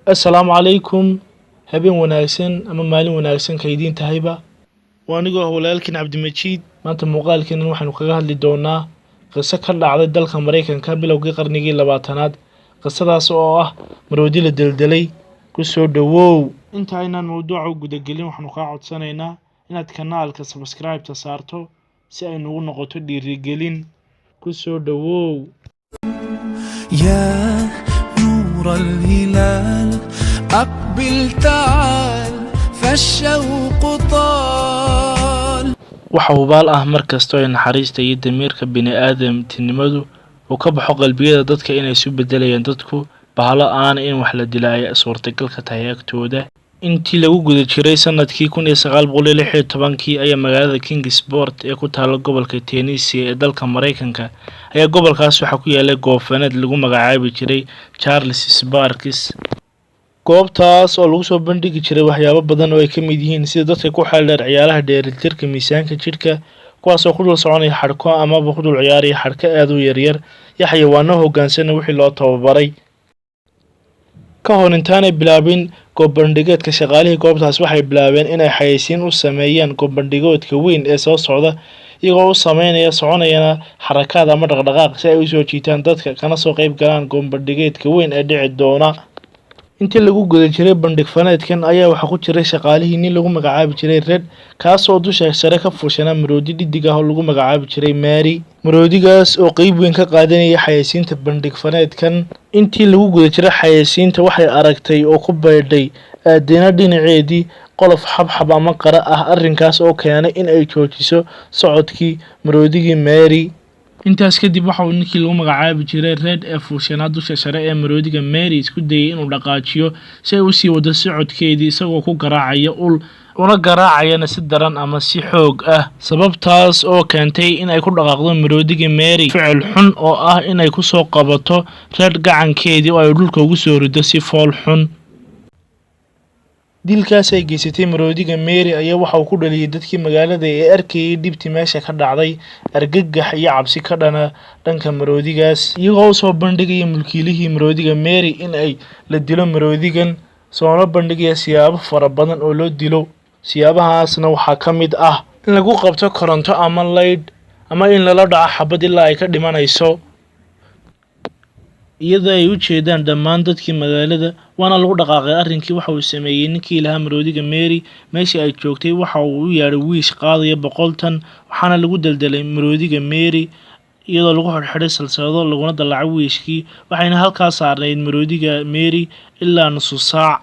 Assalaamu calaykum. Habeen wanaagsan ama maalin wanaagsan kaydin tahayba. Waanigoo walaalkiin Cabdimajiid. Maanta muuqaalkeena waxaanu kaga hadli doonaa qiso ka dhacday dalka Mareykanka bilowgii qarnigii 20aad. Qisadaas oo ah maroodi la daldalay. Ku soo dhawow. Inta aynaan mowduuca guda gelin waxaanu ka codsanaynaa inaad kanaalka subscribe ta saarto si ay nagu noqoto dhiirigelin. Ku soo dhawow. يا نور الهلال أقبل تعال فالشوق طال. waxa hubaal ah markastoo ay naxariista iyo damiirka bini'aadamtinimadu uu ka baxo qalbiyada dadka inay isu bedelayaan dadku bahalo aan in wax la dilaayo suurtagal ka tahay agtooda. intii lagu guda jiray sanadkii 1916 ayaa magaalada Kingsport ee ku taalo gobolka Tennessee ee dalka Mareykanka ayaa gobolkaas waxa ku yaalay goofaneed lagu magacaabi jiray Charles Sparks. goobtaas oo lagu soo bandhigi jiray waxyaabo badan oo ay ka mid yihiin sida dadka ku xeeldheer ciyaaraha dheelitirka miisaanka jidhka kuwaas oo ku dul soconaya xadhko ama ku dul ciyaaraya xadhko aad u yaryar iyo xayawaano hoggaansan wixii loo tababaray. ka hor intaanay bilaabin goob bandhigeedka shaqaalihii goobtaas waxay bilaabeen inay xayeysiin u sameeyaan goob bandhigoodka weyn ee soo socda iyagoo u sameynaya soconayana xarakaad ama dhaqdhaqaaq si ay u soo jiitaan dadka kana soo qayb galaan goob bandhigeedka weyn ee dhici doona. intii lagu guda jiray bandhig faneedkan ayaa waxa ku jiray shaqaalihii nin lagu magacaabi jiray Red kaas oo dusha sare ka fuushanaa maroodi dhidig ah oo lagu magacaabi jiray Mary. maroodigaas oo qayb weyn ka qaadanaya xayeysiinta bandhig faneedkan. intii lagu guda jiray xayeysiinta waxay aragtay oo ku baydhay aadina dhinaceedii qolof xabxab ama qara ah arrinkaas oo keenay in ay joojiso socodkii maroodigii Mary. intaas kadib waxa uu ninkii lagu magacaabi jiray Red ee fuushanaa dusha sare ee maroodiga Mary isku dayay inuu dhaqaajiyo si ay u sii wado socodkeedii isagoo ku garaacaya ul una garaacayana si daran ama si xoog ah sababtaas oo keentay in ay ku dhaqaaqdo maroodiga Mary ficil xun oo ah in ay ku soo qabato Red gacankeedii oo ay dhulka ugu soo rido si fool xun. dilkaas ay geysatay maroodiga Mary ayaa waxa uu ku dhaliyay dadkii magaalada ee arkayay dhibtii meesha ka dhacday argagax iyo cabsi ka dhana dhanka maroodigaas iyagoo soo bandhigaya mulkiilihii maroodiga Mary in ay la dilo maroodigan soo bandhigaya siyaabo fara badan oo loo dilo. siyaabahaasna waxaa ka mid ah in lagu qabto koronto ama leyd ama in lala dhaco xabad ilaa ay ka dhimanayso iyadoo ay u jeedaan dhammaan dadkii magaalada waana lagu dhaqaaqay arrinkii waxa uu sameeyay ninkii lahaa maroodiga Mary meeshii ay joogtay waxa uu u yaadhay wiish qaadaya 100 tan waxaana lagu daldalay maroodiga Mary iyadoo lagu xidhay salsado laguna dalaacay wiishkii waxayna halkaas saarnayd maroodiga Mary ilaa nus saac.